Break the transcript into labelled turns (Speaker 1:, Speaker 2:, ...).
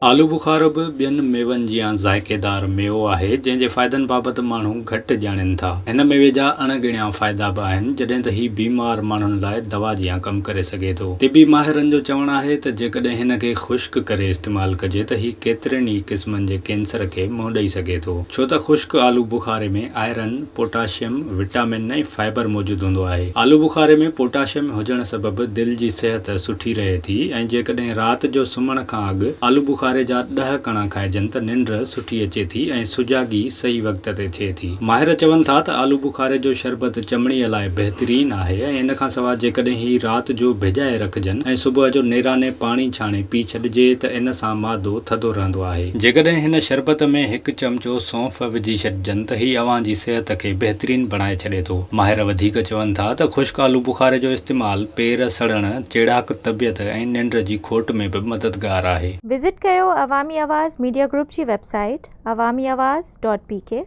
Speaker 1: आलू बुखारो बि ॿियनि मेवनि जीअं ज़ाइक़ेदार मेवो आहे जंहिंजे फ़ाइदनि बाबति माण्हू घटि ॼाणनि था। हिन मेवे जा अणॻणिया फ़ाइदा बि आहिनि जॾहिं त हीउ बीमार माण्हुनि लाइ दवा जीअं कमु करे सघे थो। तिबी माहिरनि जो चवणु आहे त जेकॾहिं हिन खे ख़ुश्क करे इस्तेमालु कजे त हीउ केतिरनि ई क़िस्मनि जे कैंसर खे मुंहुं ॾेई सघे थो, छो त ख़ुश्क आलू बुखारे में आयरन, पोटाशियम, विटामिन ऐं फाइबर मौजूदु हूंदो आहे। आलू बुखारे में पोटाशियम हुजण सबबि दिलि जी सिहत सुठी रहे थी ऐं जेकॾहिं राति जो सुम्हण खां अॻु आलू बुखारे जा 10 कणा खाइजनि त निंड सुठी अचे थी ऐं सुजागी सही वक़्त ते थिए थी। माहिर चवनि था त आलू बुखारे जो शरबत चमड़ीअ लाइ बहितरीन आहे ऐं इन खां सवाइ जेकॾहिं ही राति जो भिजाए रखजनि ऐं सुबुह जो नेराने पाणी छाणे पी छॾिजे त इन सां मादो थधो रहंदो आहे। जेकॾहिं हिन शरबत में 1 चमचो सौंफ विझी छॾिजनि त ही अव्हां जी सिहत खे बहितरीन बणाए छॾे थो। माहिर वधीक चवनि था त ख़ुश्क आलू बुखारे जो इस्तेमालु पेर सड़ण, चिड़ाक तबियत ऐं निंड जी खोट में बि मददगार आहे।
Speaker 2: विज़िट कयो अवामी आवाज़ मीडिया ग्रुप जी वेबसाइट awamiawaz.pk